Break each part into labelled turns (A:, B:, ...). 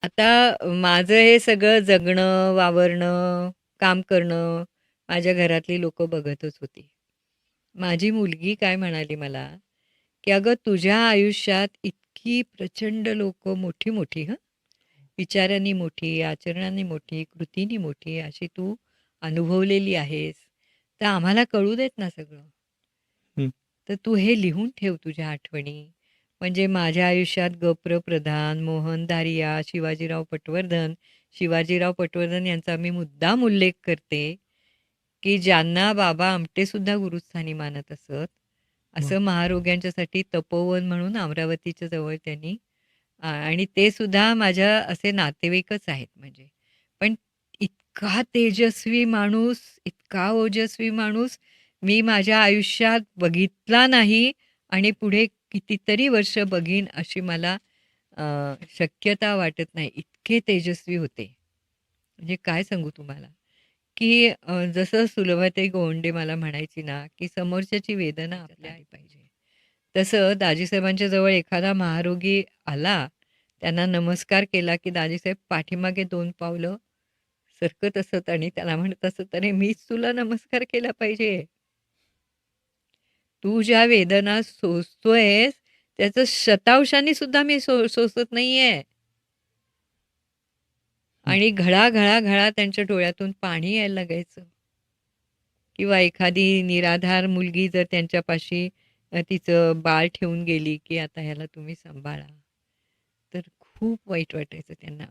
A: आता माझं हे सगळं जगणं, वावरणं, काम करणं माझ्या घरातली लोकं बघतच होती. माझी मुलगी काय म्हणाली मला, की "अगं तुझ्या आयुष्यात इतकी प्रचंड लोकं मोठी-मोठी हं, विचारांनी मोठी, आचरणांनी मोठी, कृतीनी मोठी अशी तू अनुभवलेली आहेस. तर आम्हाला कळू देत ना सगळं.
B: हं.
A: तर तू हे लिहून ठेव तुझ्या आठवणी." म्हणजे माझ्या आयुष्यात ग.प्र. प्रधान, मोहन दारिया, शिवाजीराव पटवर्धन यांचा मी मुद्दाम उल्लेख करते, की ज्यांना बाबा आमटेसुद्धा गुरुस्थानी मानत असत.
B: वाह!
A: असं महारोग्यांच्यासाठी तपोवन म्हणून अमरावतीच्या जवळ त्यांनी आणि ते सुद्धा माझ्या असे नातेवाईकच आहेत म्हणजे. पण इतका तेजस्वी माणूस, इतका ओजस्वी माणूस मी माझ्या आयुष्यात बघितला नाही आणि पुढे कितीतरी वर्ष बघीन अशी मला अ, शक्यता वाटत नाही. इतके तेजस्वी होते. म्हणजे काय सांगू तुम्हाला, की जसं सुलभाताई गोंडे मला म्हणायची ना, की समोरच्याची वेदना आपल्या आली पाहिजे. तसं दाजीसाहेबांच्या जवळ एखादा महारोगी आला, त्यांना नमस्कार केला, की दाजीसाहेब पाठीमागे 2 पावलं सरकत असत आणि त्याला म्हणत असत, "अरे मीच तुला नमस्कार केला पाहिजे. तू ज्या वेदना सोसतोयस, त्याचं शतांशाने सुद्धा मी सोसत नाहीये."
B: हं.
A: आणि घळा त्यांच्या डोळ्यातून पाणी यायला लागायचं. किंवा एखादी निराधार मुलगी जर त्यांच्यापाशी तिचं बाळ ठेवून गेली, की आता ह्याला तुम्ही सांभाळा. तर खूप वाईट वाटायचं त्यांना.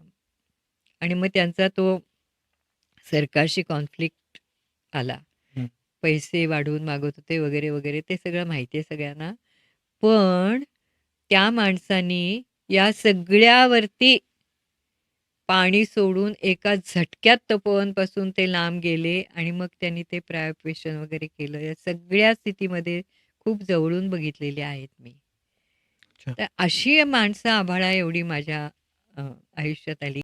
A: आणि मग त्यांचा तो सरकारशी कॉन्फ्लिक्ट आला.
B: हं.
A: पैसे वाढवून मागत होते वगैरे, वगैरे. ते सगळं माहिती आहे सगळ्यांना. पण त्या माणसानी या सगळ्यावरती पाणी सोडून एका झटक्यात तपोवनपासून ते लांब गेले आणि मग त्यांनी ते प्रायोपेशन वगैरे केलं. या सगळ्या स्थितीमध्ये खूप जवळून बघितलेली आहेत मी.
B: अच्छा.
A: तर अशी माणसं आभाळा एवढी माझ्या आयुष्यात आली.